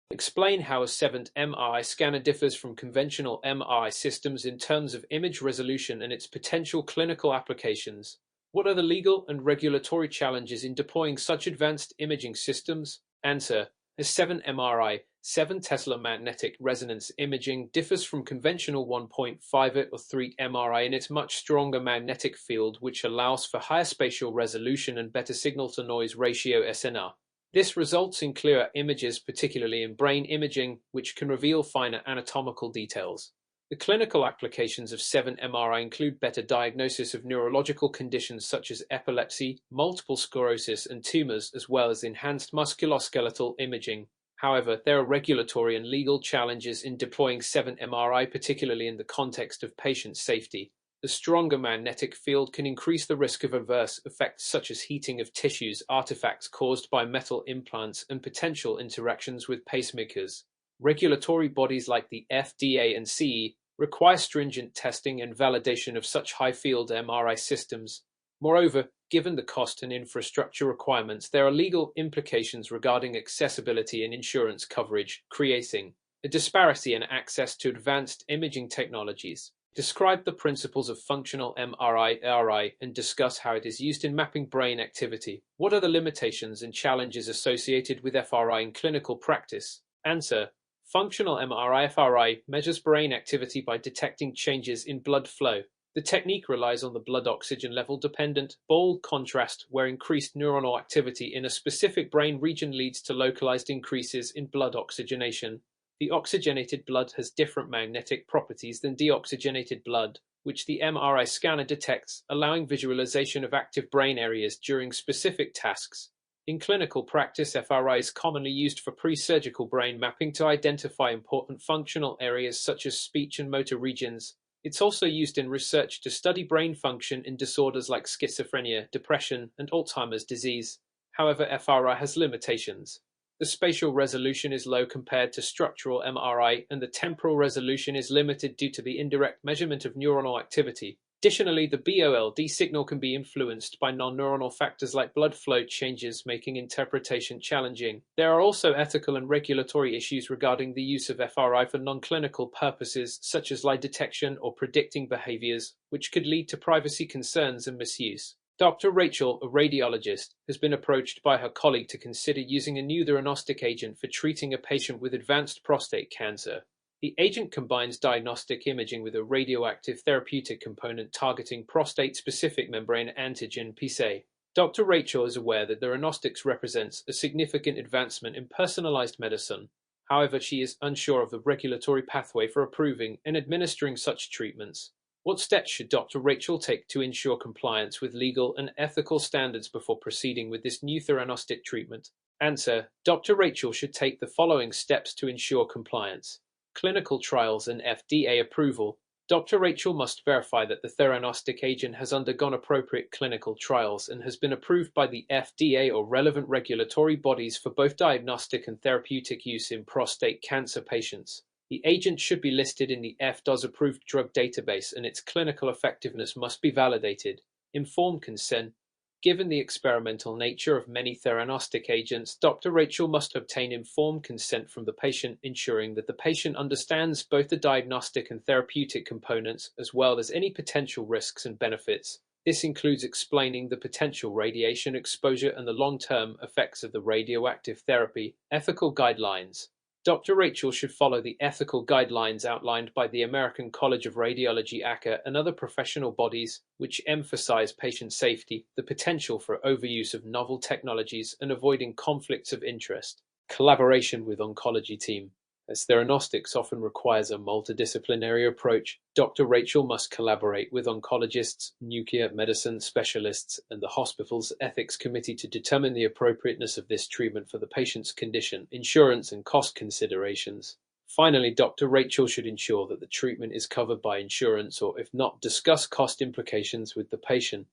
Explain how a 7th MRI scanner differs from conventional MRI systems in terms of image resolution and its potential clinical applications. What are the legal and regulatory challenges in deploying such advanced imaging systems? Answer. A 7 MRI, 7 Tesla magnetic resonance imaging, differs from conventional 1.58 or 3 MRI in its much stronger magnetic field, which allows for higher spatial resolution and better signal-to-noise ratio (SNR). This results in clearer images, particularly in brain imaging, which can reveal finer anatomical details. The clinical applications of 7 MRI include better diagnosis of neurological conditions such as epilepsy, multiple sclerosis, and tumors, as well as enhanced musculoskeletal imaging. However, there are regulatory and legal challenges in deploying 7 MRI, particularly in the context of patient safety. The stronger magnetic field can increase the risk of adverse effects such as heating of tissues, artifacts caused by metal implants, and potential interactions with pacemakers. Regulatory bodies like the FDA and CE require stringent testing and validation of such high-field MRI systems. Moreover, given the cost and infrastructure requirements, there are legal implications regarding accessibility and insurance coverage, creating a disparity in access to advanced imaging technologies. Describe the principles of functional MRI and discuss how it is used in mapping brain activity. What are the limitations and challenges associated with FRI in clinical practice? Answer. Functional MRI measures brain activity by detecting changes in blood flow. The technique relies on the blood oxygen level dependent, bold contrast where increased neuronal activity in a specific brain region leads to localized increases in blood oxygenation. The oxygenated blood has different magnetic properties than deoxygenated blood, which the MRI scanner detects, allowing visualization of active brain areas during specific tasks. In clinical practice, FRI is commonly used for pre-surgical brain mapping to identify important functional areas such as speech and motor regions. It's also used in research to study brain function in disorders like schizophrenia, depression, and Alzheimer's disease. However, FRI has limitations. The spatial resolution is low compared to structural MRI, and the temporal resolution is limited due to the indirect measurement of neuronal activity. Additionally, the BOLD signal can be influenced by non-neuronal factors like blood flow changes, making interpretation challenging. There are also ethical and regulatory issues regarding the use of FRI for non-clinical purposes, such as lie detection or predicting behaviors, which could lead to privacy concerns and misuse. Dr. Rachel, a radiologist, has been approached by her colleague to consider using a new theranostic agent for treating a patient with advanced prostate cancer. The agent combines diagnostic imaging with a radioactive therapeutic component targeting prostate-specific membrane antigen PSA. Dr. Rachel is aware that theranostics represents a significant advancement in personalized medicine. However, she is unsure of the regulatory pathway for approving and administering such treatments. What steps should Dr. Rachel take to ensure compliance with legal and ethical standards before proceeding with this new theranostic treatment? Answer. Dr. Rachel should take the following steps to ensure compliance. Clinical trials and FDA approval. Dr. Rachel must verify that the theranostic agent has undergone appropriate clinical trials and has been approved by the FDA or relevant regulatory bodies for both diagnostic and therapeutic use in prostate cancer patients. The agent should be listed in the FDA's approved drug database, and its clinical effectiveness must be validated. Informed consent. Given the experimental nature of many theranostic agents, Dr. Rachel must obtain informed consent from the patient, ensuring that the patient understands both the diagnostic and therapeutic components, as well as any potential risks and benefits. This includes explaining the potential radiation exposure and the long-term effects of the radioactive therapy. Ethical guidelines. Dr. Rachel should follow the ethical guidelines outlined by the American College of Radiology (ACA) and other professional bodies, which emphasize patient safety, the potential for overuse of novel technologies, and avoiding conflicts of interest. Collaboration with oncology team. As theranostics often requires a multidisciplinary approach, Dr. Rachel must collaborate with oncologists, nuclear medicine specialists, and the hospital's ethics committee to determine the appropriateness of this treatment for the patient's condition, insurance, and cost considerations. Finally, Dr. Rachel should ensure that the treatment is covered by insurance, or if not, discuss cost implications with the patient.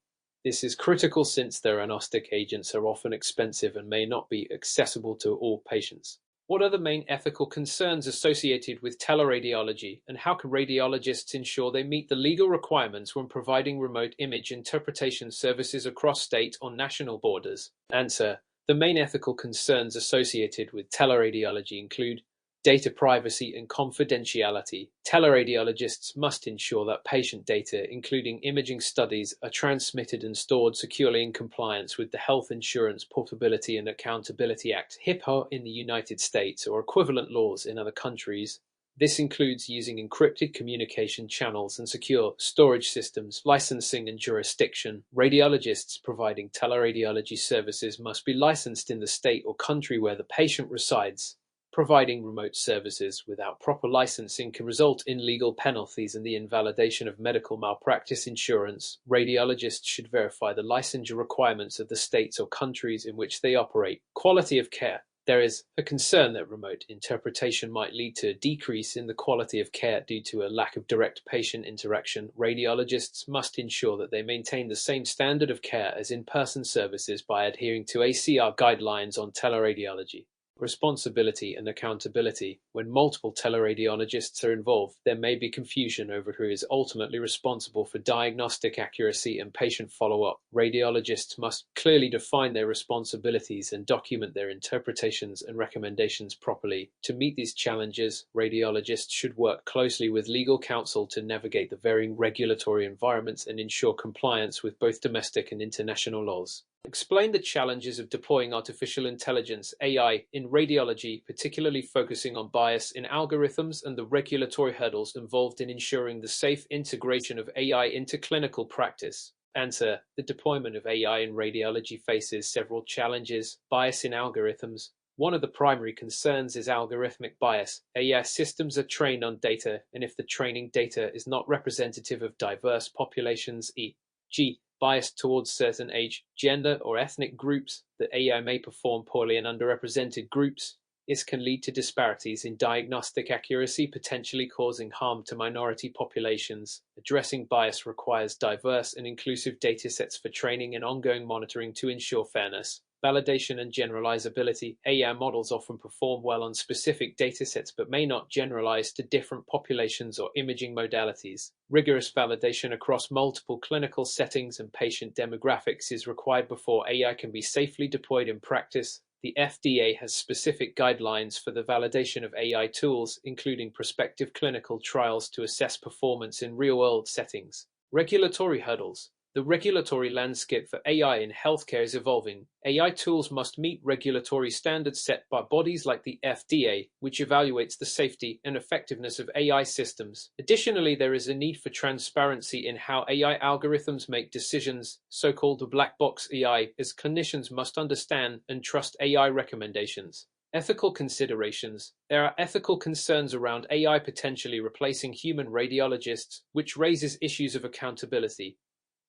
This is critical since theranostic agents are often expensive and may not be accessible to all patients. What are the main ethical concerns associated with teleradiology, and how can radiologists ensure they meet the legal requirements when providing remote image interpretation services across state or national borders? Answer. The main ethical concerns associated with teleradiology include data privacy and confidentiality. Teleradiologists must ensure that patient data, including imaging studies, are transmitted and stored securely in compliance with the Health Insurance Portability and Accountability Act (HIPAA) in the United States or equivalent laws in other countries. This includes using encrypted communication channels and secure storage systems, licensing and jurisdiction. Radiologists providing teleradiology services must be licensed in the state or country where the patient resides. Providing remote services without proper licensing can result in legal penalties and the invalidation of medical malpractice insurance. Radiologists should verify the licensure requirements of the states or countries in which they operate. Quality of care. There is a concern that remote interpretation might lead to a decrease in the quality of care due to a lack of direct patient interaction. Radiologists must ensure that they maintain the same standard of care as in-person services by adhering to ACR guidelines on teleradiology. Responsibility and accountability. When multiple teleradiologists are involved, there may be confusion over who is ultimately responsible for diagnostic accuracy and patient follow-up. Radiologists must clearly define their responsibilities and document their interpretations and recommendations properly. To meet these challenges, radiologists should work closely with legal counsel to navigate the varying regulatory environments and ensure compliance with both domestic and international laws. Explain the challenges of deploying artificial intelligence (AI) in radiology, particularly focusing on bias in algorithms and the regulatory hurdles involved in ensuring the safe integration of AI into clinical practice. Answer: the deployment of AI in radiology faces several challenges. Bias in algorithms. One of the primary concerns is algorithmic bias. AI systems are trained on data, and if the training data is not representative of diverse populations, e.g., biased towards certain age, gender, or ethnic groups, the AI may perform poorly in underrepresented groups. This can lead to disparities in diagnostic accuracy, potentially causing harm to minority populations. Addressing bias requires diverse and inclusive datasets for training and ongoing monitoring to ensure fairness. Validation and generalizability. AI models often perform well on specific datasets but may not generalize to different populations or imaging modalities. Rigorous validation across multiple clinical settings and patient demographics is required before AI can be safely deployed in practice. The FDA has specific guidelines for the validation of AI tools, including prospective clinical trials to assess performance in real-world settings. Regulatory hurdles. The regulatory landscape for AI in healthcare is evolving. AI tools must meet regulatory standards set by bodies like the FDA, which evaluates the safety and effectiveness of AI systems. Additionally, there is a need for transparency in how AI algorithms make decisions, so-called black box AI, as clinicians must understand and trust AI recommendations. Ethical considerations. There are ethical concerns around AI potentially replacing human radiologists, which raises issues of accountability.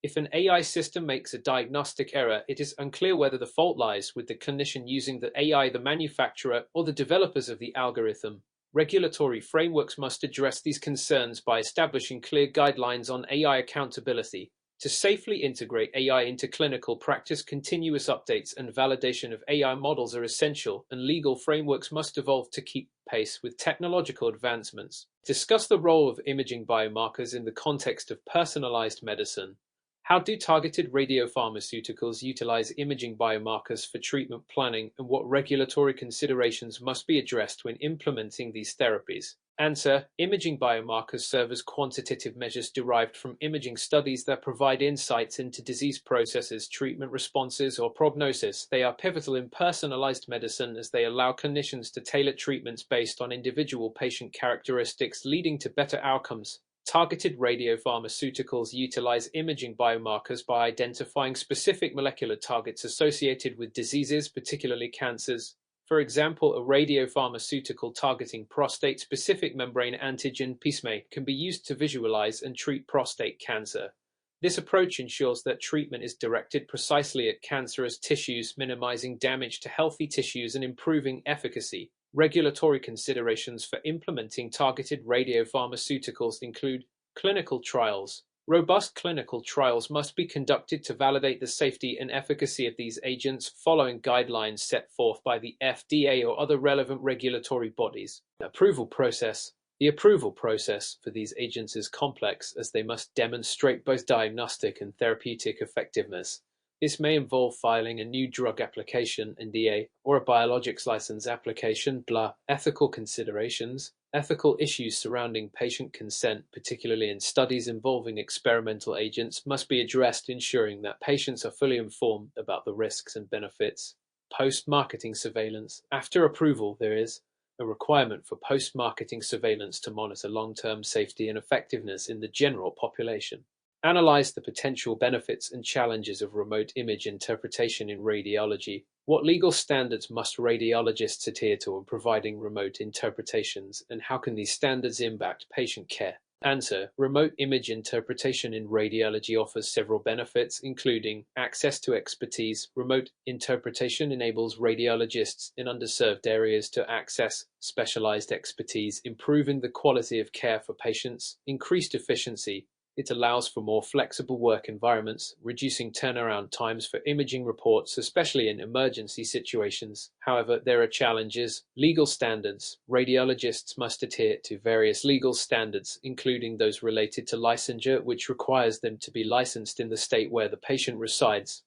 If an AI system makes a diagnostic error, it is unclear whether the fault lies with the clinician using the AI, the manufacturer, or the developers of the algorithm. Regulatory frameworks must address these concerns by establishing clear guidelines on AI accountability. To safely integrate AI into clinical practice, continuous updates and validation of AI models are essential, and legal frameworks must evolve to keep pace with technological advancements. Discuss the role of imaging biomarkers in the context of personalized medicine. How do targeted radiopharmaceuticals utilize imaging biomarkers for treatment planning, and what regulatory considerations must be addressed when implementing these therapies? Answer: imaging biomarkers serve as quantitative measures derived from imaging studies that provide insights into disease processes, treatment responses, or prognosis. They are pivotal in personalized medicine as they allow clinicians to tailor treatments based on individual patient characteristics, leading to better outcomes. Targeted radiopharmaceuticals utilize imaging biomarkers by identifying specific molecular targets associated with diseases, particularly cancers. For example, a radiopharmaceutical targeting prostate-specific membrane antigen PSMA can be used to visualize and treat prostate cancer. This approach ensures that treatment is directed precisely at cancerous tissues, minimizing damage to healthy tissues and improving efficacy. Regulatory considerations for implementing targeted radiopharmaceuticals include clinical trials. Robust clinical trials must be conducted to validate the safety and efficacy of these agents, following guidelines set forth by the FDA or other relevant regulatory bodies. Approval process. The approval process for these agents is complex, as they must demonstrate both diagnostic and therapeutic effectiveness. This may involve filing a new drug application (NDA) or a biologics license application (BLA). Ethical considerations. Ethical issues surrounding patient consent, particularly in studies involving experimental agents, must be addressed, ensuring that patients are fully informed about the risks and benefits. Post-marketing surveillance. After approval, there is a requirement for post-marketing surveillance to monitor long-term safety and effectiveness in the general population. Analyze the potential benefits and challenges of remote image interpretation in radiology. What legal standards must radiologists adhere to when providing remote interpretations, and how can these standards impact patient care? Answer: remote image interpretation in radiology offers several benefits, including access to expertise. Remote interpretation enables radiologists in underserved areas to access specialized expertise, improving the quality of care for patients. Increased efficiency. It allows for more flexible work environments, reducing turnaround times for imaging reports, especially in emergency situations. However, there are challenges. Legal standards. Radiologists must adhere to various legal standards, including those related to licensure, which requires them to be licensed in the state where the patient resides.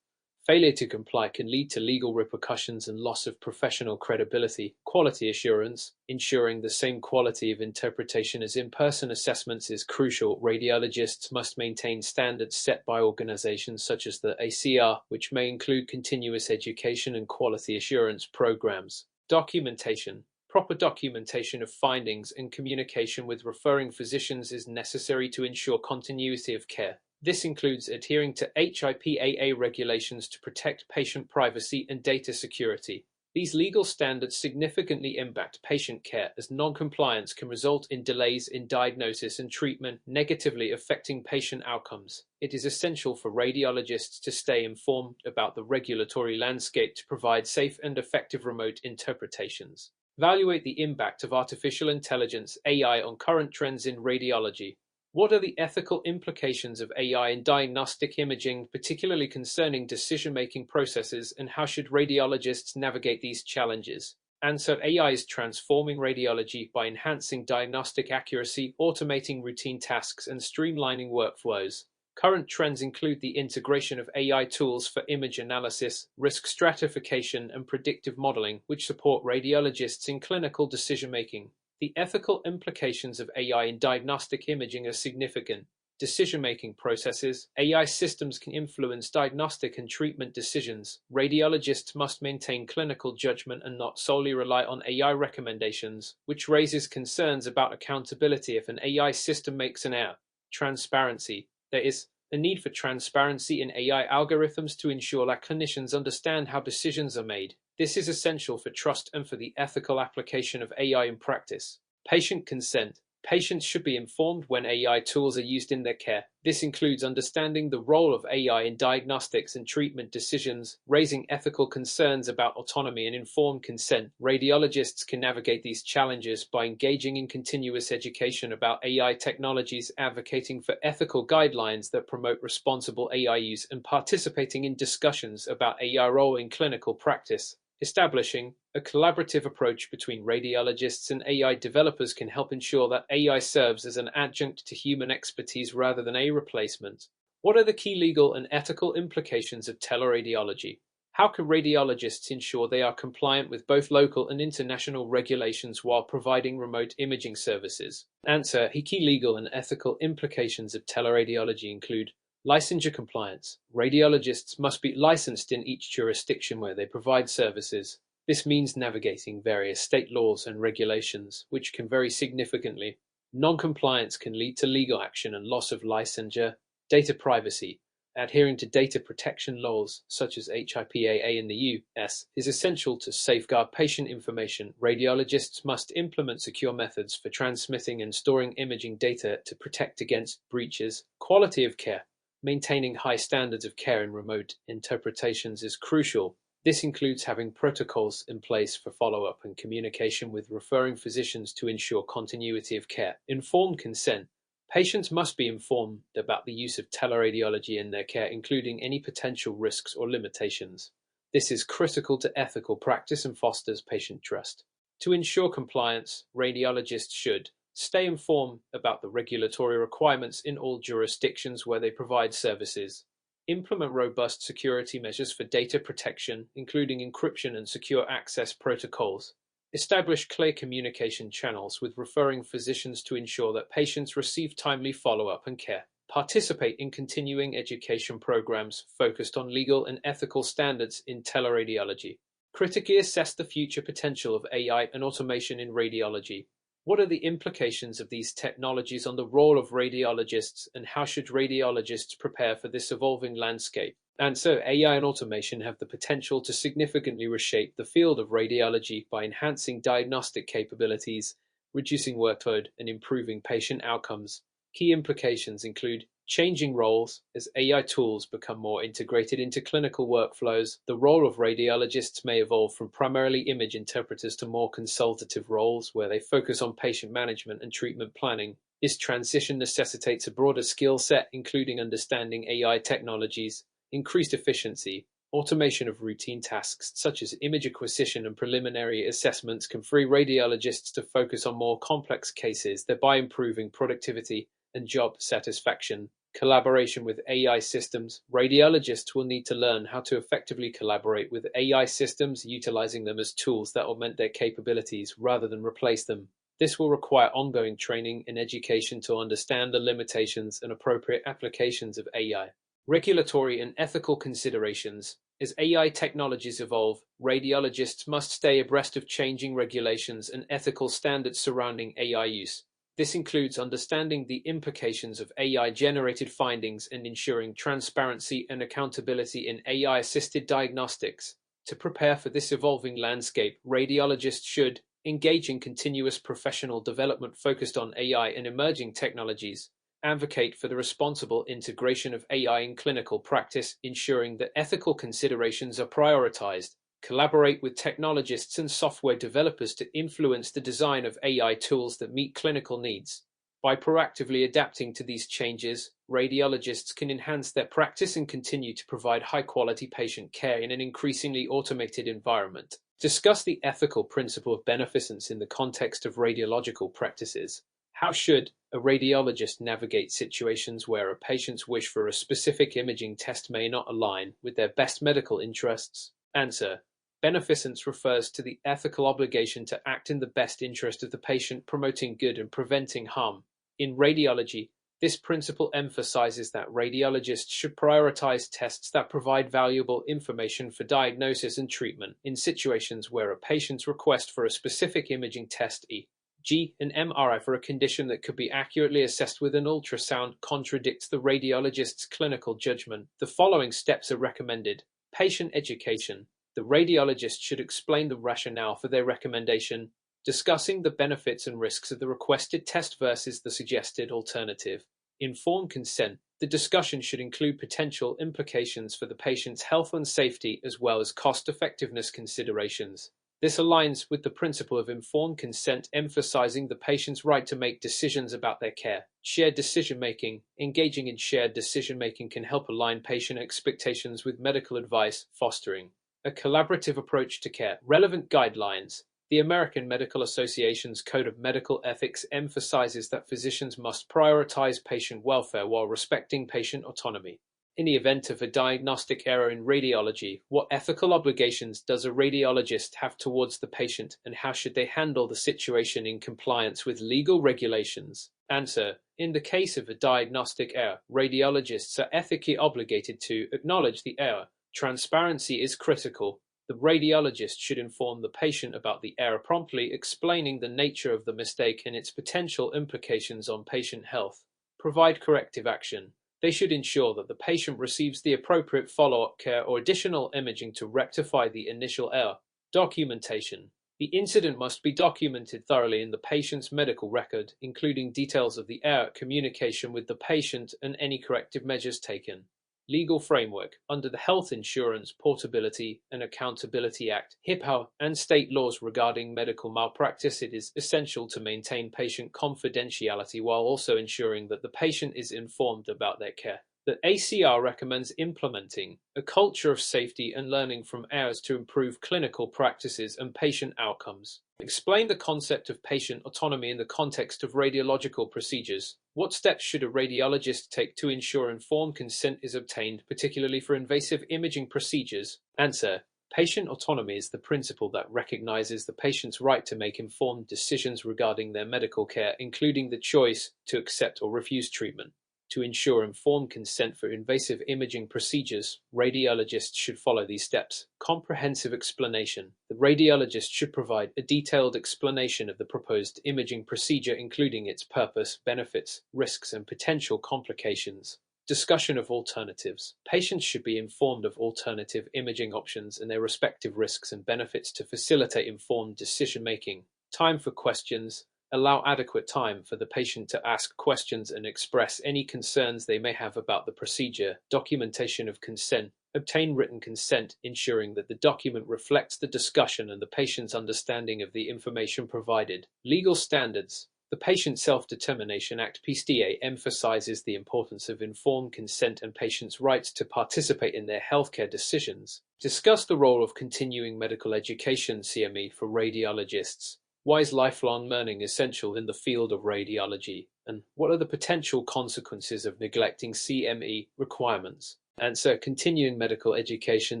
Failure to comply can lead to legal repercussions and loss of professional credibility. Quality assurance. Ensuring the same quality of interpretation as in-person assessments is crucial. Radiologists must maintain standards set by organizations such as the ACR, which may include continuous education and quality assurance programs. Documentation. Proper documentation of findings and communication with referring physicians is necessary to ensure continuity of care. This includes adhering to HIPAA regulations to protect patient privacy and data security. These legal standards significantly impact patient care, as non-compliance can result in delays in diagnosis and treatment, negatively affecting patient outcomes. It is essential for radiologists to stay informed about the regulatory landscape to provide safe and effective remote interpretations. Evaluate the impact of artificial intelligence (AI) on current trends in radiology. What are the ethical implications of AI in diagnostic imaging, particularly concerning decision-making processes, and how should radiologists navigate these challenges? Answer: AI is transforming radiology by enhancing diagnostic accuracy, automating routine tasks, and streamlining workflows. Current trends include the integration of AI tools for image analysis, risk stratification, and predictive modeling, which support radiologists in clinical decision-making. The ethical implications of AI in diagnostic imaging are significant. Decision-making processes. AI systems can influence diagnostic and treatment decisions. Radiologists must maintain clinical judgment and not solely rely on AI recommendations, which raises concerns about accountability if an AI system makes an error. Transparency. There is a need for transparency in AI algorithms to ensure that clinicians understand how decisions are made. This is essential for trust and for the ethical application of AI in practice. Patient consent. Patients should be informed when AI tools are used in their care. This includes understanding the role of AI in diagnostics and treatment decisions, raising ethical concerns about autonomy and informed consent. Radiologists can navigate these challenges by engaging in continuous education about AI technologies, advocating for ethical guidelines that promote responsible AI use, and participating in discussions about AI role in clinical practice. Establishing a collaborative approach between radiologists and AI developers can help ensure that AI serves as an adjunct to human expertise rather than a replacement. What are the key legal and ethical implications of teleradiology? How can radiologists ensure they are compliant with both local and international regulations while providing remote imaging services? Answer: key legal and ethical implications of teleradiology include licensure compliance. Radiologists must be licensed in each jurisdiction where they provide services. This means navigating various state laws and regulations, which can vary significantly. Non-compliance can lead to legal action and loss of licensure. Data privacy. Adhering to data protection laws, such as HIPAA in the US, is essential to safeguard patient information. Radiologists must implement secure methods for transmitting and storing imaging data to protect against breaches. Quality of care. Maintaining high standards of care in remote interpretations is crucial. This includes having protocols in place for follow-up and communication with referring physicians to ensure continuity of care. Informed consent. Patients must be informed about the use of teleradiology in their care, including any potential risks or limitations. This is critical to ethical practice and fosters patient trust. To ensure compliance, radiologists should stay informed about the regulatory requirements in all jurisdictions where they provide services. Implement robust security measures for data protection, including encryption and secure access protocols. Establish clear communication channels with referring physicians to ensure that patients receive timely follow-up and care. Participate in continuing education programs focused on legal and ethical standards in teleradiology. Critically assess the future potential of AI and automation in radiology. What are the implications of these technologies on the role of radiologists, and how should radiologists prepare for this evolving landscape? And so AI and automation have the potential to significantly reshape the field of radiology by enhancing diagnostic capabilities, reducing workload, and improving patient outcomes. Key implications include changing roles. As AI tools become more integrated into clinical workflows, the role of radiologists may evolve from primarily image interpreters to more consultative roles where they focus on patient management and treatment planning. This transition necessitates a broader skill set, including understanding AI technologies, increased efficiency. Automation of routine tasks such as image acquisition and preliminary assessments can free radiologists to focus on more complex cases, thereby improving productivity and job satisfaction. Collaboration with AI systems. Radiologists will need to learn how to effectively collaborate with AI systems, utilizing them as tools that augment their capabilities rather than replace them. This will require ongoing training and education to understand the limitations and appropriate applications of AI. Regulatory and ethical considerations. As AI technologies evolve, radiologists must stay abreast of changing regulations and ethical standards surrounding AI use. This includes understanding the implications of AI-generated findings and ensuring transparency and accountability in AI-assisted diagnostics. To prepare for this evolving landscape, radiologists should engage in continuous professional development focused on AI and emerging technologies. Advocate for the responsible integration of AI in clinical practice, ensuring that ethical considerations are prioritized. Collaborate with technologists and software developers to influence the design of AI tools that meet clinical needs. By proactively adapting to these changes, radiologists can enhance their practice and continue to provide high-quality patient care in an increasingly automated environment. Discuss the ethical principle of beneficence in the context of radiological practices. How should a radiologist navigate situations where a patient's wish for a specific imaging test may not align with their best medical interests? Answer: beneficence refers to the ethical obligation to act in the best interest of the patient, promoting good and preventing harm. In radiology, this principle emphasizes that radiologists should prioritize tests that provide valuable information for diagnosis and treatment in situations where a patient's request for a specific imaging test, e.g., an MRI for a condition that could be accurately assessed with an ultrasound, contradicts the radiologist's clinical judgment. The following steps are recommended. Patient education. The radiologist should explain the rationale for their recommendation, discussing the benefits and risks of the requested test versus the suggested alternative. Informed consent. The discussion should include potential implications for the patient's health and safety, as well as cost-effectiveness considerations. This aligns with the principle of informed consent, emphasizing the patient's right to make decisions about their care. Shared decision-making. Engaging in shared decision-making can help align patient expectations with medical advice, fostering a collaborative approach to care. Relevant guidelines. The American Medical Association's Code of Medical Ethics emphasizes that physicians must prioritize patient welfare while respecting patient autonomy. In the event of a diagnostic error in radiology, what ethical obligations does a radiologist have towards the patient, and how should they handle the situation in compliance with legal regulations? Answer: in the case of a diagnostic error, radiologists are ethically obligated to acknowledge the error. Transparency is critical. The radiologist should inform the patient about the error promptly, explaining the nature of the mistake and its potential implications on patient health. Provide corrective action. They should ensure that the patient receives the appropriate follow-up care or additional imaging to rectify the initial error. Documentation. The incident must be documented thoroughly in the patient's medical record, including details of the error, communication with the patient, and any corrective measures taken. Legal framework. Under the Health Insurance Portability and Accountability Act, HIPAA, and state laws regarding medical malpractice, it is essential to maintain patient confidentiality while also ensuring that the patient is informed about their care. The ACR recommends implementing a culture of safety and learning from errors to improve clinical practices and patient outcomes. Explain the concept of patient autonomy in the context of radiological procedures. What steps should a radiologist take to ensure informed consent is obtained, particularly for invasive imaging procedures? Answer: patient autonomy is the principle that recognizes the patient's right to make informed decisions regarding their medical care, including the choice to accept or refuse treatment. To ensure informed consent for invasive imaging procedures, radiologists should follow these steps. Comprehensive explanation. The radiologist should provide a detailed explanation of the proposed imaging procedure, including its purpose, benefits, risks, and potential complications. Discussion of alternatives. Patients should be informed of alternative imaging options and their respective risks and benefits to facilitate informed decision-making. Time for questions. Allow adequate time for the patient to ask questions and express any concerns they may have about the procedure. Documentation of consent. Obtain written consent, ensuring that the document reflects the discussion and the patient's understanding of the information provided. Legal standards. The Patient Self-Determination Act (PSDA) emphasizes the importance of informed consent and patients' rights to participate in their healthcare decisions. Discuss the role of continuing medical education (CME) for radiologists. Why is lifelong learning essential in the field of radiology? And what are the potential consequences of neglecting CME requirements? Answer: continuing medical education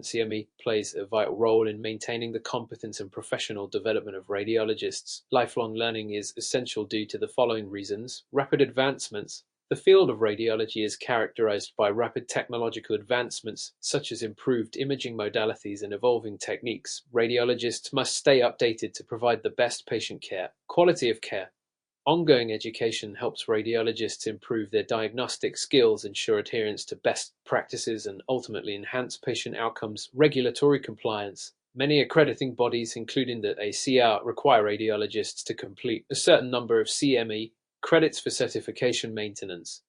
(CME) plays a vital role in maintaining the competence and professional development of radiologists. Lifelong learning is essential due to the following reasons: rapid advancements. The field of radiology is characterized by rapid technological advancements, such as improved imaging modalities and evolving techniques. Radiologists must stay updated to provide the best patient care. Quality of care. Ongoing education helps radiologists improve their diagnostic skills, ensure adherence to best practices, and ultimately enhance patient outcomes. Regulatory compliance. Many accrediting bodies, including the ACR, require radiologists to complete a certain number of CME credits for certification maintenance.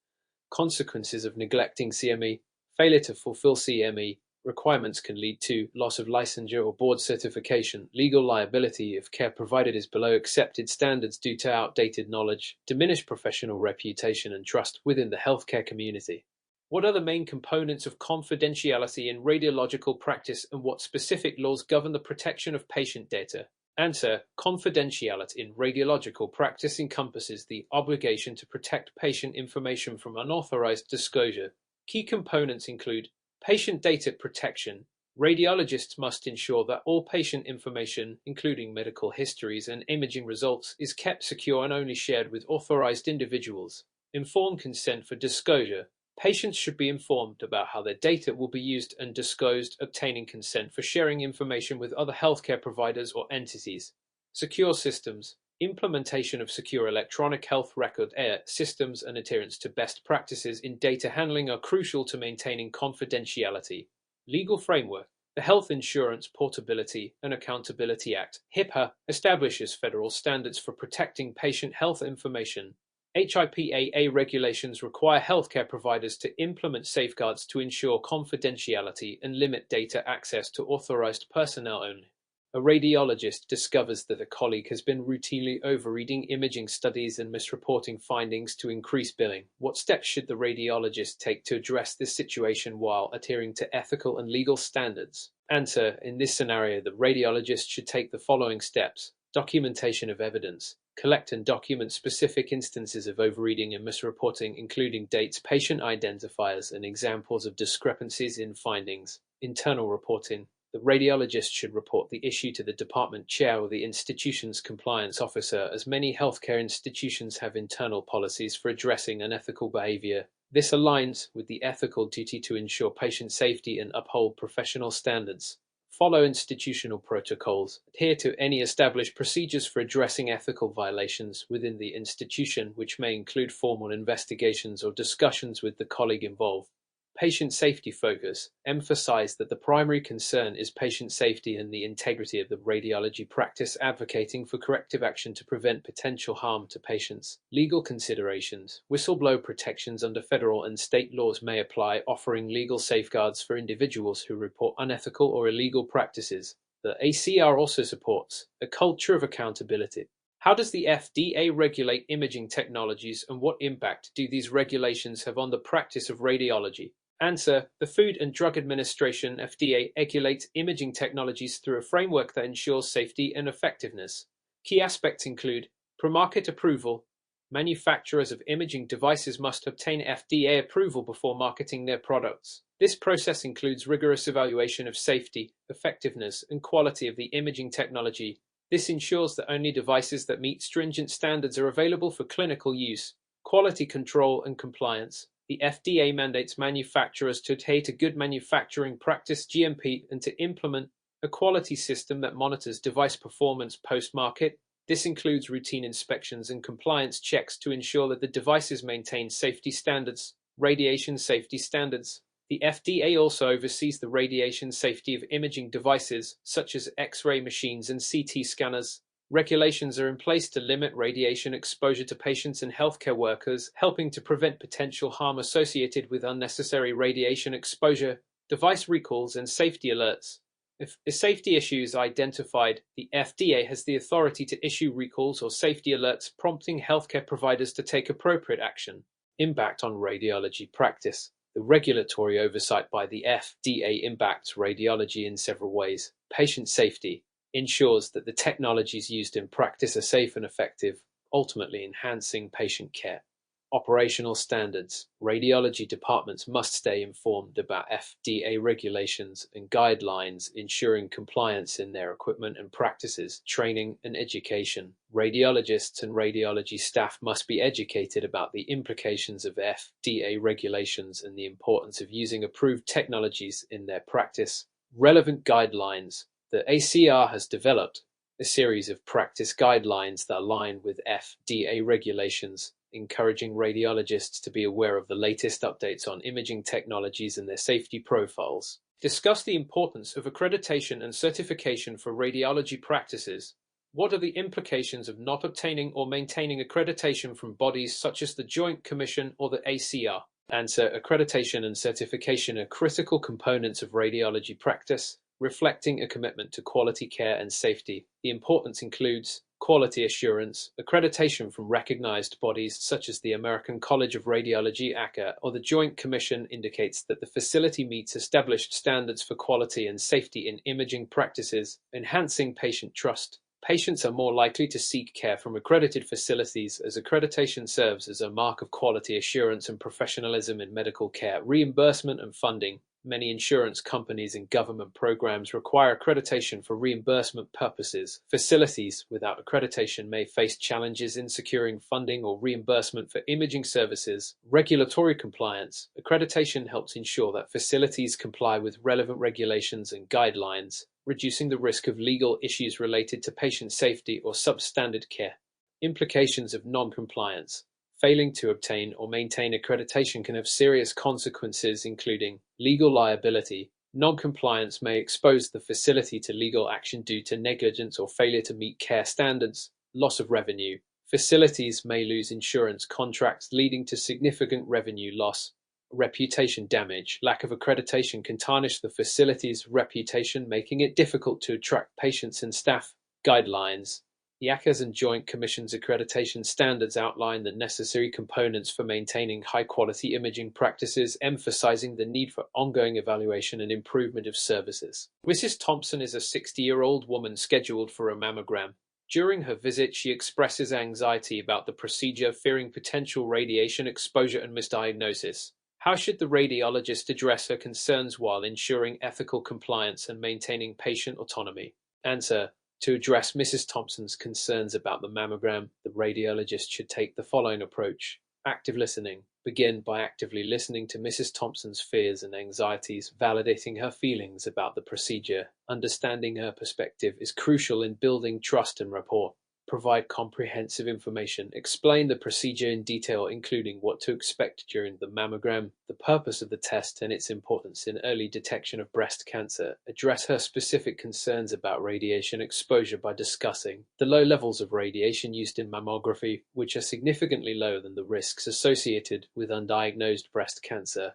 Consequences of neglecting CME. Failure to fulfill CME requirements can lead to loss of licensure or board certification, legal liability if care provided is below accepted standards due to outdated knowledge, diminished professional reputation and trust within the healthcare community. What are the main components of confidentiality in radiological practice, and what specific laws govern the protection of patient data? Answer: confidentiality in radiological practice encompasses the obligation to protect patient information from unauthorized disclosure. Key components include patient data protection. Radiologists must ensure that all patient information, including medical histories and imaging results, is kept secure and only shared with authorized individuals. Informed consent for disclosure. Patients should be informed about how their data will be used and disclosed, obtaining consent for sharing information with other healthcare providers or entities. Secure systems. Implementation of secure electronic health record systems and adherence to best practices in data handling are crucial to maintaining confidentiality. Legal framework. The Health Insurance Portability and Accountability Act (HIPAA) establishes federal standards for protecting patient health information. HIPAA regulations require healthcare providers to implement safeguards to ensure confidentiality and limit data access to authorized personnel only. A radiologist discovers that a colleague has been routinely overreading imaging studies and misreporting findings to increase billing. What steps should the radiologist take to address this situation while adhering to ethical and legal standards? Answer: in this scenario, the radiologist should take the following steps. Documentation of evidence. Collect and document specific instances of overreading and misreporting, including dates, patient identifiers, and examples of discrepancies in findings. Internal reporting. The radiologist should report the issue to the department chair or the institution's compliance officer, as many healthcare institutions have internal policies for addressing unethical behavior. This aligns with the ethical duty to ensure patient safety and uphold professional standards. Follow institutional protocols. Adhere to any established procedures for addressing ethical violations within the institution, which may include formal investigations or discussions with the colleague involved. Patient safety focus. Emphasize that the primary concern is patient safety and the integrity of the radiology practice, advocating for corrective action to prevent potential harm to patients. Legal considerations. Whistleblower protections under federal and state laws may apply, offering legal safeguards for individuals who report unethical or illegal practices. The ACR also supports a culture of accountability. How does the FDA regulate imaging technologies, and what impact do these regulations have on the practice of radiology? Answer: the Food and Drug Administration (FDA) regulates imaging technologies through a framework that ensures safety and effectiveness. Key aspects include pre-market approval. Manufacturers of imaging devices must obtain FDA approval before marketing their products. This process includes rigorous evaluation of safety, effectiveness, and quality of the imaging technology. This ensures that only devices that meet stringent standards are available for clinical use. Quality control and compliance. The FDA mandates manufacturers to adhere to good manufacturing practice (GMP) and to implement a quality system that monitors device performance post-market. This includes routine inspections and compliance checks to ensure that the devices maintain safety standards. Radiation safety standards. The FDA also oversees the radiation safety of imaging devices, such as X-ray machines and CT scanners. Regulations are in place to limit radiation exposure to patients and healthcare workers, helping to prevent potential harm associated with unnecessary radiation exposure. Device recalls and safety alerts. If a safety issue is identified, the FDA has the authority to issue recalls or safety alerts, prompting healthcare providers to take appropriate action. Impact on radiology practice. The regulatory oversight by the FDA impacts radiology in several ways. Patient safety ensures that the technologies used in practice are safe and effective, ultimately enhancing patient care. Operational standards. Radiology departments must stay informed about FDA regulations and guidelines, ensuring compliance in their equipment and practices. Training and education. Radiologists and radiology staff must be educated about the implications of FDA regulations and the importance of using approved technologies in their practice. Relevant guidelines. The ACR has developed a series of practice guidelines that align with FDA regulations, encouraging radiologists to be aware of the latest updates on imaging technologies and their safety profiles. Discuss the importance of accreditation and certification for radiology practices. What are the implications of not obtaining or maintaining accreditation from bodies such as the Joint Commission or the ACR? Answer: accreditation and certification are critical components of radiology practice, reflecting a commitment to quality care and safety. The importance includes quality assurance. Accreditation from recognized bodies such as the American College of Radiology (ACA) or the Joint Commission indicates that the facility meets established standards for quality and safety in imaging practices, enhancing patient trust. Patients are more likely to seek care from accredited facilities, as accreditation serves as a mark of quality assurance and professionalism in medical care. Reimbursement and funding. Many insurance companies and government programs require accreditation for reimbursement purposes. Facilities without accreditation may face challenges in securing funding or reimbursement for imaging services. Regulatory compliance. Accreditation helps ensure that facilities comply with relevant regulations and guidelines, reducing the risk of legal issues related to patient safety or substandard care. Implications of non-compliance. Failing to obtain or maintain accreditation can have serious consequences, including legal liability. Non-compliance may expose the facility to legal action due to negligence or failure to meet care standards. Loss of revenue. Facilities may lose insurance contracts, leading to significant revenue loss. Reputation damage. Lack of accreditation can tarnish the facility's reputation, making it difficult to attract patients and staff. Guidelines. The ACA's and Joint Commission's accreditation standards outline the necessary components for maintaining high-quality imaging practices, emphasizing the need for ongoing evaluation and improvement of services. Mrs. Thompson is a 60-year-old woman scheduled for a mammogram. During her visit, she expresses anxiety about the procedure, fearing potential radiation exposure and misdiagnosis. How should the radiologist address her concerns while ensuring ethical compliance and maintaining patient autonomy? Answer: to address Mrs. Thompson's concerns about the mammogram, the radiologist should take the following approach. Active listening. Begin by actively listening to Mrs. Thompson's fears and anxieties, validating her feelings about the procedure. Understanding her perspective is crucial in building trust and rapport. Provide comprehensive information. Explain the procedure in detail, including what to expect during the mammogram, the purpose of the test, and its importance in early detection of breast cancer. Address her specific concerns about radiation exposure by discussing the low levels of radiation used in mammography, which are significantly lower than the risks associated with undiagnosed breast cancer.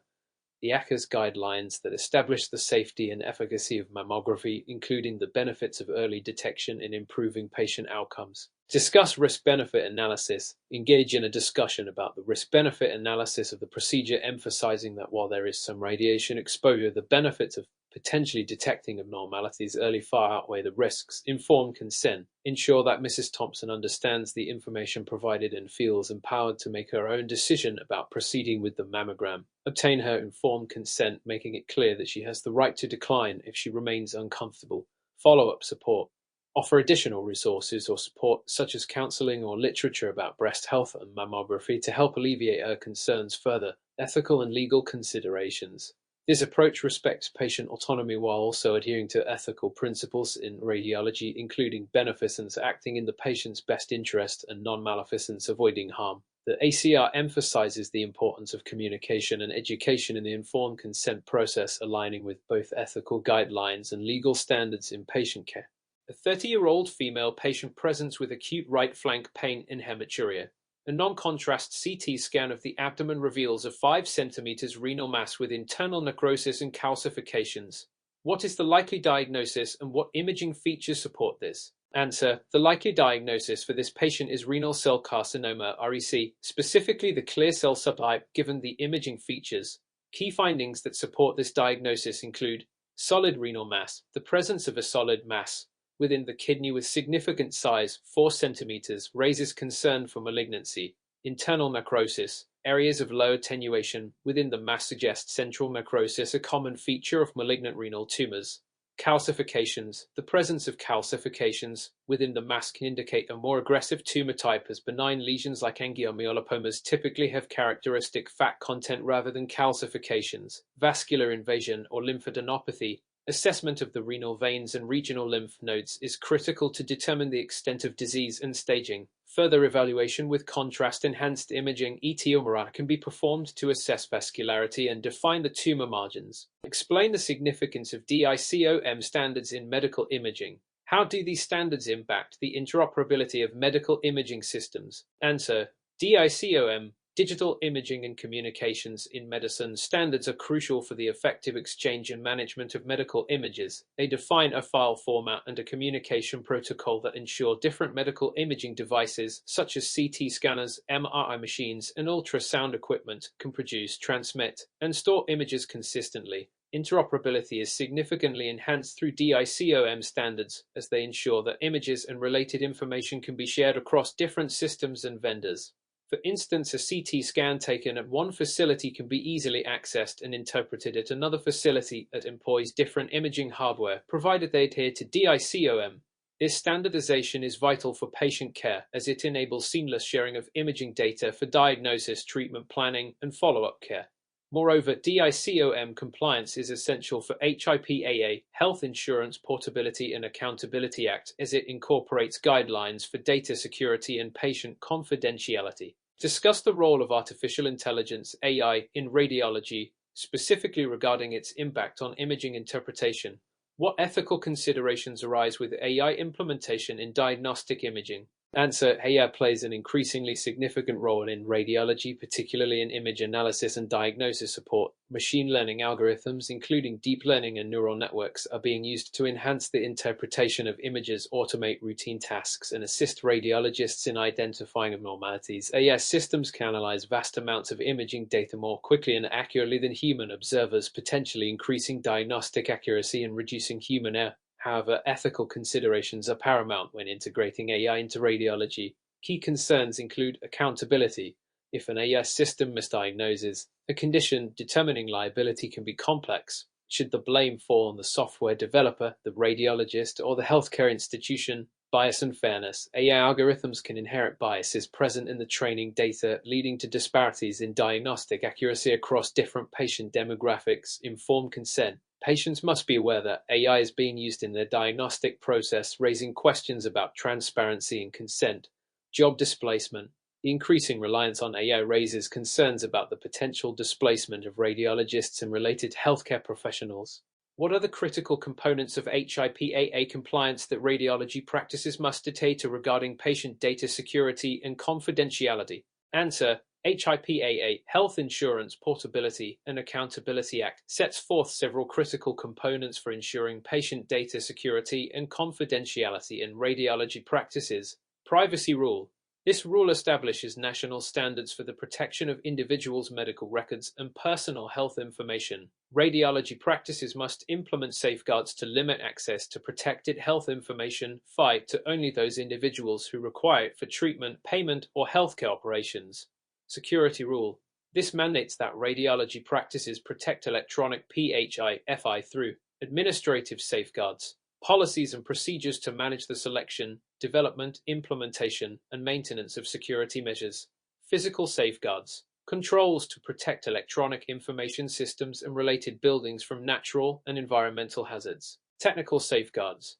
the ACA's guidelines that establish the safety and efficacy of mammography, including the benefits of early detection in improving patient outcomes. Discuss risk-benefit analysis. Engage in a discussion about the risk-benefit analysis of the procedure, emphasizing that while there is some radiation exposure, the benefits of potentially detecting abnormalities early far outweigh the risks. Informed consent. Ensure that Mrs. Thompson understands the information provided and feels empowered to make her own decision about proceeding with the mammogram. Obtain her informed consent, making it clear that she has the right to decline if she remains uncomfortable. Follow-up support. Offer additional resources or support, such as counseling or literature about breast health and mammography, to help alleviate her concerns further. Ethical and legal considerations. This approach respects patient autonomy while also adhering to ethical principles in radiology, including beneficence acting in the patient's best interest and non-maleficence avoiding harm. The ACR emphasizes the importance of communication and education in the informed consent process, aligning with both ethical guidelines and legal standards in patient care. A 30-year-old female patient presents with acute right flank pain and hematuria. A non-contrast CT scan of the abdomen reveals a 5 cm renal mass with internal necrosis and calcifications. What is the likely diagnosis and what imaging features support this? Answer: the likely diagnosis for this patient is renal cell carcinoma, REC, specifically the clear cell subtype, given the imaging features. Key findings that support this diagnosis include solid renal mass, the presence of a solid mass within the kidney with significant size, 4 cm, raises concern for malignancy. Internal necrosis, areas of low attenuation within the mass suggest central necrosis, a common feature of malignant renal tumors. Calcifications, the presence of calcifications within the mass can indicate a more aggressive tumor type, as benign lesions like angiomyolipomas typically have characteristic fat content rather than calcifications. Vascular invasion or lymphadenopathy. Assessment of the renal veins and regional lymph nodes is critical to determine the extent of disease and staging. Further evaluation with contrast-enhanced imaging (ET/MRI) can be performed to assess vascularity and define the tumor margins. Explain the significance of DICOM standards in medical imaging. How do these standards impact the interoperability of medical imaging systems? Answer: DICOM, Digital Imaging and Communications in Medicine standards, are crucial for the effective exchange and management of medical images. They define a file format and a communication protocol that ensure different medical imaging devices, such as CT scanners, MRI machines, and ultrasound equipment, can produce, transmit, and store images consistently. Interoperability is significantly enhanced through DICOM standards, as they ensure that images and related information can be shared across different systems and vendors. For instance, a CT scan taken at one facility can be easily accessed and interpreted at another facility that employs different imaging hardware, provided they adhere to DICOM. This standardization is vital for patient care, as it enables seamless sharing of imaging data for diagnosis, treatment planning, and follow-up care. Moreover, DICOM compliance is essential for HIPAA, Health Insurance Portability and Accountability Act, as it incorporates guidelines for data security and patient confidentiality. Discuss the role of artificial intelligence (AI) in radiology, specifically regarding its impact on imaging interpretation. What ethical considerations arise with AI implementation in diagnostic imaging? Answer: AI plays an increasingly significant role in radiology, particularly in image analysis and diagnosis support. Machine learning algorithms, including deep learning and neural networks, are being used to enhance the interpretation of images, automate routine tasks, and assist radiologists in identifying abnormalities. AI systems can analyze vast amounts of imaging data more quickly and accurately than human observers, potentially increasing diagnostic accuracy and reducing human error. However, ethical considerations are paramount when integrating AI into radiology. Key concerns include accountability. If an AI system misdiagnoses a condition, determining liability can be complex. Should the blame fall on the software developer, the radiologist, or the healthcare institution? Bias and fairness. AI algorithms can inherit biases present in the training data, leading to disparities in diagnostic accuracy across different patient demographics. Informed consent. Patients must be aware that AI is being used in their diagnostic process, raising questions about transparency and consent. Job displacement. The increasing reliance on AI raises concerns about the potential displacement of radiologists and related healthcare professionals. What are the critical components of HIPAA compliance that radiology practices must adhere to regarding patient data security and confidentiality? Answer: HIPAA, Health Insurance Portability and Accountability Act, sets forth several critical components for ensuring patient data security and confidentiality in radiology practices. Privacy Rule. This rule establishes national standards for the protection of individuals' medical records and personal health information. Radiology practices must implement safeguards to limit access to protected health information, to only those individuals who require it for treatment, payment, or healthcare operations. Security Rule. This mandates that radiology practices protect electronic PHI/FI through administrative safeguards, policies and procedures to manage the selection, development, implementation, and maintenance of security measures. Physical safeguards. Controls to protect electronic information systems and related buildings from natural and environmental hazards. Technical safeguards.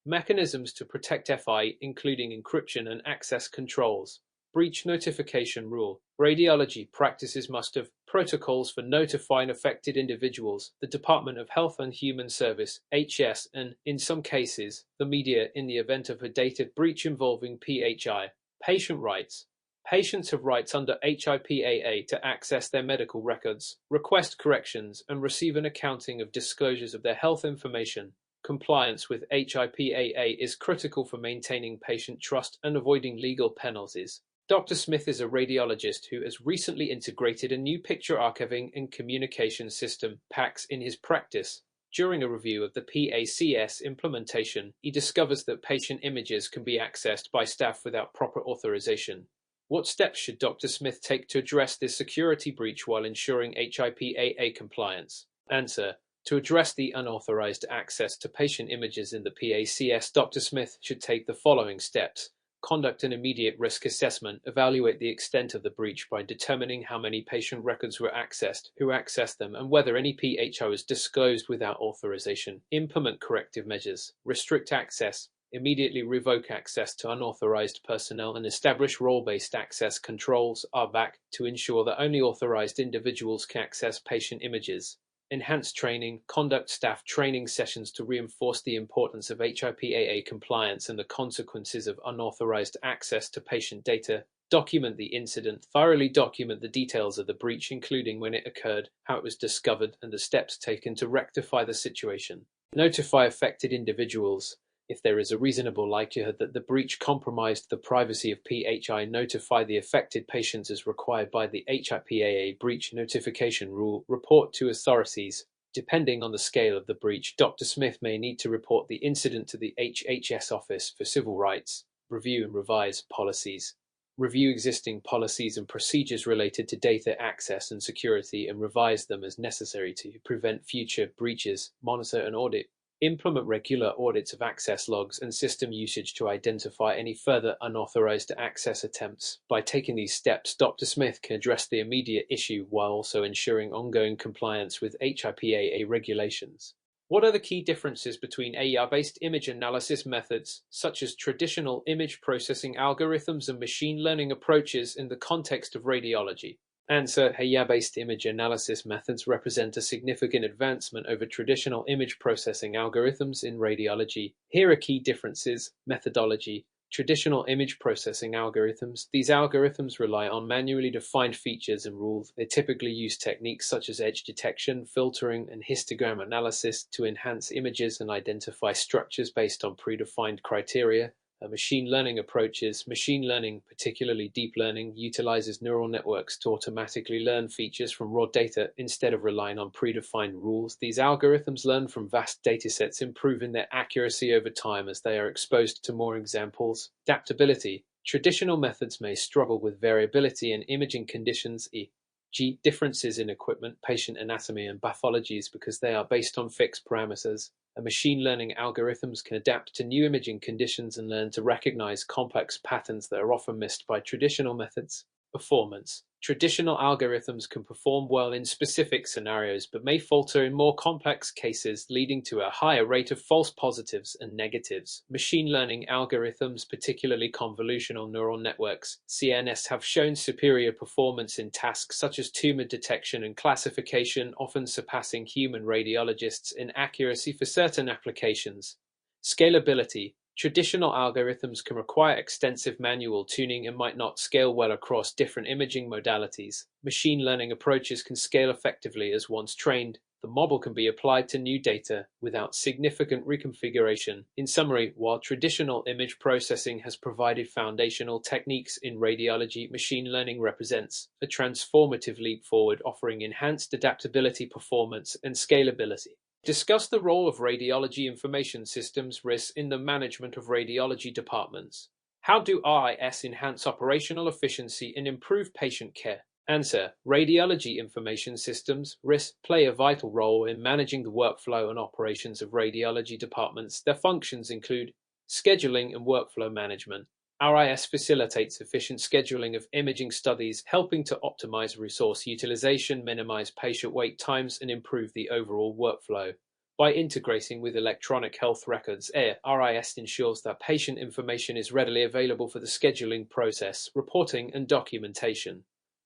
Mechanisms to protect FI, including encryption and access controls. Breach Notification Rule. Radiology practices must have protocols for notifying affected individuals, the Department of Health and Human Service, HS, and, in some cases, the media in the event of a data breach involving PHI. Patient rights. Patients have rights under HIPAA to access their medical records, request corrections, and receive an accounting of disclosures of their health information. Compliance with HIPAA is critical for maintaining patient trust and avoiding legal penalties. Dr. Smith is a radiologist who has recently integrated a new picture archiving and communication system, PACS, in his practice. During a review of the PACS implementation, he discovers that patient images can be accessed by staff without proper authorization. What steps should Dr. Smith take to address this security breach while ensuring HIPAA compliance? Answer. To address the unauthorized access to patient images in the PACS, Dr. Smith should take the following steps. Conduct an immediate risk assessment, evaluate the extent of the breach by determining how many patient records were accessed, who accessed them, and whether any PHI was disclosed without authorization. Implement corrective measures. Restrict access. Immediately revoke access to unauthorized personnel and establish role-based access controls (RBAC) to ensure that only authorized individuals can access patient images. Enhance training. Conduct staff training sessions to reinforce the importance of HIPAA compliance and the consequences of unauthorized access to patient data. Document the incident. Thoroughly document the details of the breach, including when it occurred, how it was discovered, and the steps taken to rectify the situation. Notify affected individuals. If there is a reasonable likelihood that the breach compromised the privacy of PHI, notify the affected patients as required by the HIPAA Breach Notification Rule. Report to authorities. Depending on the scale of the breach, Dr. Smith may need to report the incident to the HHS Office for Civil Rights. Review and revise policies. Review existing policies and procedures related to data access and security and revise them as necessary to prevent future breaches. Monitor and audit. Implement regular audits of access logs and system usage to identify any further unauthorized access attempts. By taking these steps, Dr. Smith can address the immediate issue while also ensuring ongoing compliance with HIPAA regulations. What are the key differences between AI-based image analysis methods, such as traditional image processing algorithms and machine learning approaches, in the context of radiology? Answer. AI-based image analysis methods represent a significant advancement over traditional image processing algorithms in radiology. Here are key differences. Methodology. Traditional image processing algorithms. These algorithms rely on manually defined features and rules. They typically use techniques such as edge detection, filtering, and histogram analysis to enhance images and identify structures based on predefined criteria. Machine learning approaches. Machine learning, particularly deep learning, utilizes neural networks to automatically learn features from raw data instead of relying on predefined rules. These algorithms learn from vast datasets, improving their accuracy over time as they are exposed to more examples. Adaptability. Traditional methods may struggle with variability in imaging conditions, e.g., differences in equipment, patient anatomy, and pathologies because they are based on fixed parameters. Machine learning algorithms can adapt to new imaging conditions and learn to recognize complex patterns that are often missed by traditional methods. Performance. Traditional algorithms can perform well in specific scenarios, but may falter in more complex cases, leading to a higher rate of false positives and negatives. Machine learning algorithms, particularly convolutional neural networks, CNS, have shown superior performance in tasks such as tumor detection and classification, often surpassing human radiologists in accuracy for certain applications. Scalability. Traditional algorithms can require extensive manual tuning and might not scale well across different imaging modalities. Machine learning approaches can scale effectively as once trained, the model can be applied to new data without significant reconfiguration. In summary, while traditional image processing has provided foundational techniques in radiology, machine learning represents a transformative leap forward, offering enhanced adaptability, performance, and scalability. Discuss the role of radiology information systems risks in the management of radiology departments. How do RIS enhance operational efficiency and improve patient care? Answer: Radiology information systems (RIS) play a vital role in managing the workflow and operations of radiology departments. Their functions include scheduling and workflow management. RIS facilitates efficient scheduling of imaging studies, helping to optimize resource utilization, minimize patient wait times, and improve the overall workflow. By integrating with electronic health records, RIS ensures that patient information is readily available for the scheduling process, reporting, and documentation.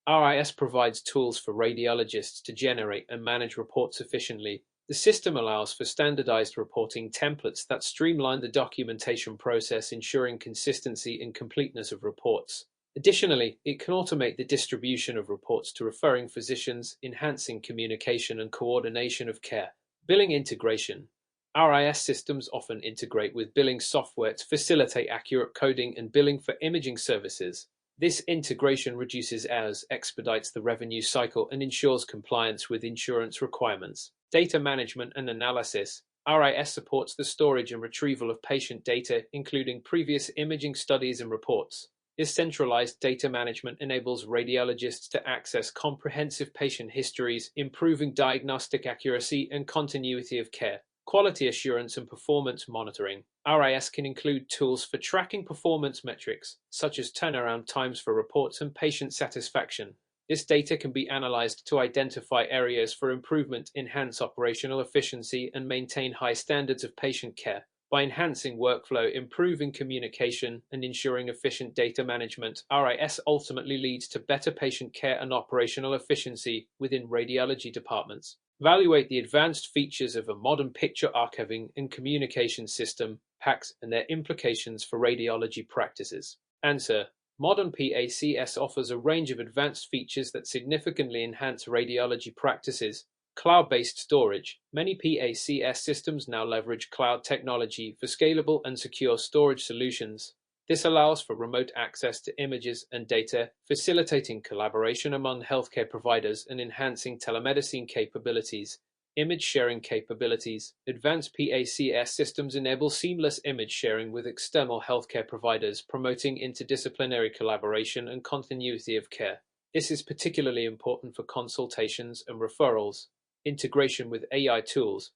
RIS provides tools for radiologists to generate and manage reports efficiently. The system allows for standardized reporting templates that streamline the documentation process, ensuring consistency and completeness of reports. Additionally, it can automate the distribution of reports to referring physicians, enhancing communication and coordination of care. Billing integration. RIS systems often integrate with billing software to facilitate accurate coding and billing for imaging services. This integration reduces errors, expedites the revenue cycle, and ensures compliance with insurance requirements. Data management and analysis. RIS supports the storage and retrieval of patient data, including previous imaging studies and reports. This centralized data management enables radiologists to access comprehensive patient histories, improving diagnostic accuracy and continuity of care. Quality assurance and performance monitoring. RIS can include tools for tracking performance metrics, such as turnaround times for reports and patient satisfaction. This data can be analyzed to identify areas for improvement, enhance operational efficiency, and maintain high standards of patient care. By enhancing workflow, improving communication, and ensuring efficient data management, RIS ultimately leads to better patient care and operational efficiency within radiology departments. Evaluate the advanced features of a modern picture archiving and communication system, PACS, and their implications for radiology practices. Answer: Modern PACS offers a range of advanced features that significantly enhance radiology practices. Cloud-based storage. Many PACS systems now leverage cloud technology for scalable and secure storage solutions. This allows for remote access to images and data, facilitating collaboration among healthcare providers and enhancing telemedicine capabilities. Image sharing capabilities. Advanced PACS systems enable seamless image sharing with external healthcare providers, promoting interdisciplinary collaboration and continuity of care. This is particularly important for consultations and referrals. Integration with AI tools.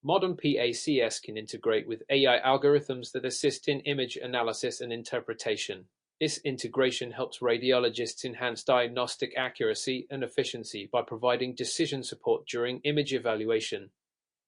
Modern PACS can integrate with AI algorithms that assist in image analysis and interpretation. This integration helps radiologists enhance diagnostic accuracy and efficiency by providing decision support during image evaluation.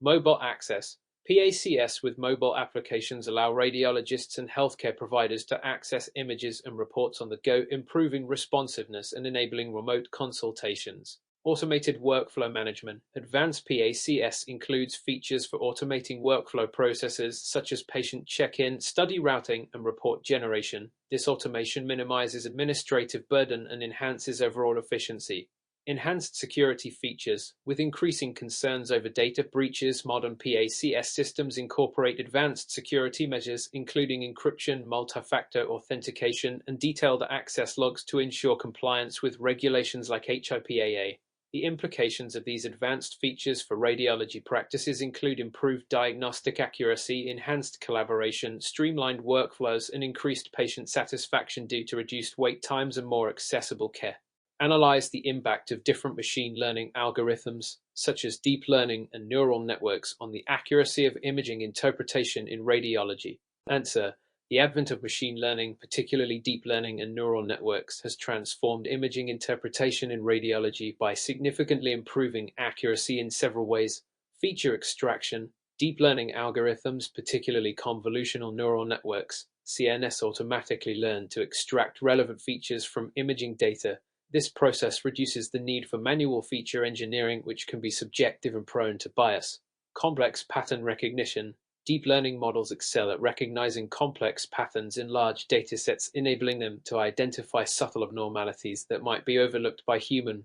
Mobile access. PACS with mobile applications allow radiologists and healthcare providers to access images and reports on the go, improving responsiveness and enabling remote consultations. Automated workflow management. Advanced PACS includes features for automating workflow processes such as patient check-in, study routing, and report generation. This automation minimizes administrative burden and enhances overall efficiency. Enhanced security features. With increasing concerns over data breaches, modern PACS systems incorporate advanced security measures, including encryption, multi-factor authentication, and detailed access logs to ensure compliance with regulations like HIPAA. The implications of these advanced features for radiology practices include improved diagnostic accuracy, enhanced collaboration, streamlined workflows, and increased patient satisfaction due to reduced wait times and more accessible care. Analyze the impact of different machine learning algorithms, such as deep learning and neural networks, on the accuracy of imaging interpretation in radiology. Answer: The advent of machine learning, particularly deep learning and neural networks, has transformed imaging interpretation in radiology by significantly improving accuracy in several ways. Feature extraction. Deep learning algorithms, particularly convolutional neural networks, CNS, automatically learn to extract relevant features from imaging data. This process reduces the need for manual feature engineering, which can be subjective and prone to bias. Complex pattern recognition. Deep learning models excel at recognizing complex patterns in large datasets, enabling them to identify subtle abnormalities that might be overlooked by human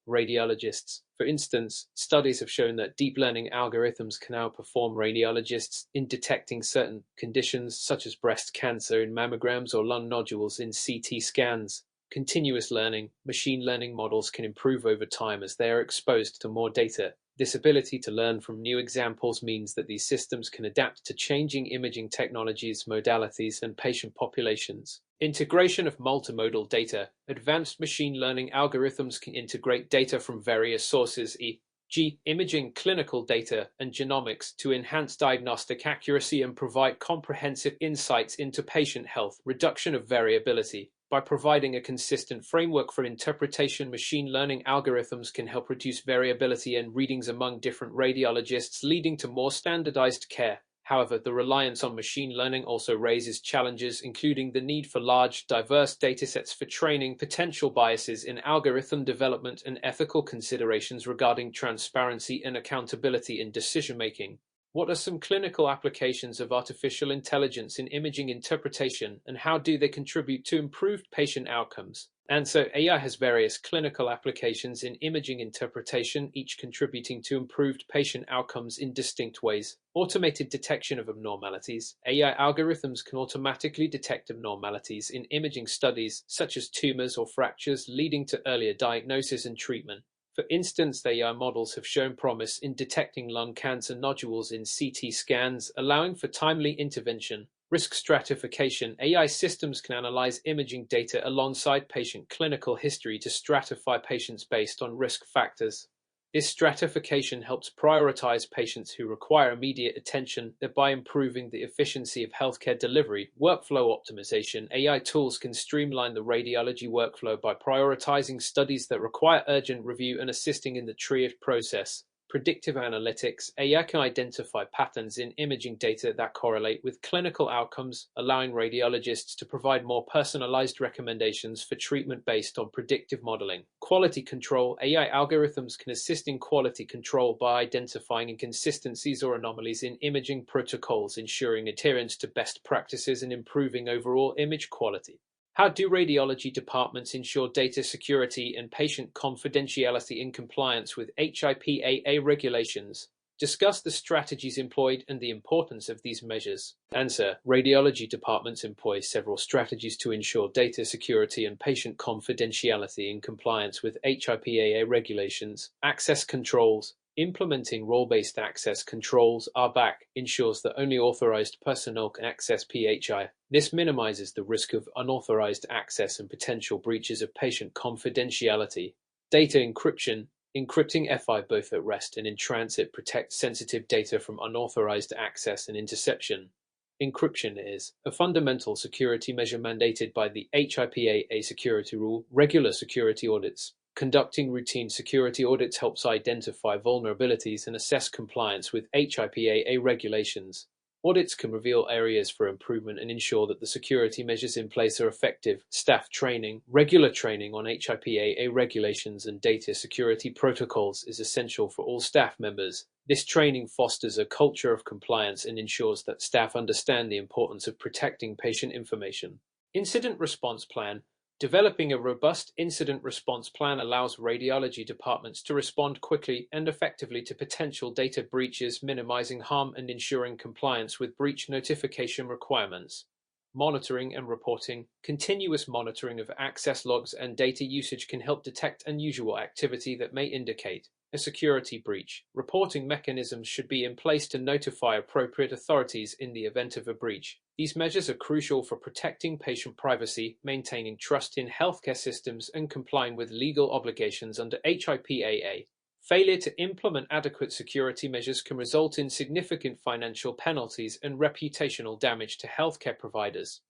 radiologists. For instance, studies have shown that deep learning algorithms can outperform radiologists in detecting certain conditions such as breast cancer in mammograms or lung nodules in CT scans. Continuous learning, machine learning models can improve over time as they are exposed to more data. This ability to learn from new examples means that these systems can adapt to changing imaging technologies, modalities, and patient populations. Integration of multimodal data. Advanced machine learning algorithms can integrate data from various sources, e.g., imaging, clinical data, and genomics, to enhance diagnostic accuracy and provide comprehensive insights into patient health. Reduction of variability. By providing a consistent framework for interpretation, machine learning algorithms can help reduce variability in readings among different radiologists, leading to more standardized care. However, the reliance on machine learning also raises challenges, including the need for large, diverse datasets for training, potential biases in algorithm development, and ethical considerations regarding transparency and accountability in decision-making. What are some clinical applications of artificial intelligence in imaging interpretation, and how do they contribute to improved patient outcomes? Answer: AI has various clinical applications in imaging interpretation, each contributing to improved patient outcomes in distinct ways. Automated detection of abnormalities. AI algorithms can automatically detect abnormalities in imaging studies, such as tumors or fractures, leading to earlier diagnosis and treatment. For instance, AI models have shown promise in detecting lung cancer nodules in CT scans, allowing for timely intervention. Risk stratification. AI systems can analyze imaging data alongside patient clinical history to stratify patients based on risk factors. This stratification helps prioritize patients who require immediate attention, thereby improving the efficiency of healthcare delivery. Workflow optimization. AI tools can streamline the radiology workflow by prioritizing studies that require urgent review and assisting in the triage process. Predictive analytics. AI can identify patterns in imaging data that correlate with clinical outcomes, allowing radiologists to provide more personalized recommendations for treatment based on predictive modeling. Quality control. AI algorithms can assist in quality control by identifying inconsistencies or anomalies in imaging protocols, ensuring adherence to best practices and improving overall image quality. How do radiology departments ensure data security and patient confidentiality in compliance with HIPAA regulations? Discuss the strategies employed and the importance of these measures. Answer: radiology departments employ several strategies to ensure data security and patient confidentiality in compliance with HIPAA regulations. Access controls. Implementing role-based access controls (RBAC) ensures that only authorized personnel can access PHI. This minimizes the risk of unauthorized access and potential breaches of patient confidentiality. Data encryption. Encrypting FI both at rest and in transit protects sensitive data from unauthorized access and interception. Encryption is a fundamental security measure mandated by the HIPAA security rule. Regular security audits. Conducting routine security audits helps identify vulnerabilities and assess compliance with HIPAA regulations. Audits can reveal areas for improvement and ensure that the security measures in place are effective. Staff training. Regular training on HIPAA regulations and data security protocols is essential for all staff members. This training fosters a culture of compliance and ensures that staff understand the importance of protecting patient information. Incident response plan. Developing a robust incident response plan allows radiology departments to respond quickly and effectively to potential data breaches, minimizing harm and ensuring compliance with breach notification requirements. Monitoring and reporting. Continuous monitoring of access logs and data usage can help detect unusual activity that may indicate a security breach. Reporting mechanisms should be in place to notify appropriate authorities in the event of a breach. These measures are crucial for protecting patient privacy, maintaining trust in healthcare systems, and complying with legal obligations under HIPAA. Failure to implement adequate security measures can result in significant financial penalties and reputational damage to healthcare providers.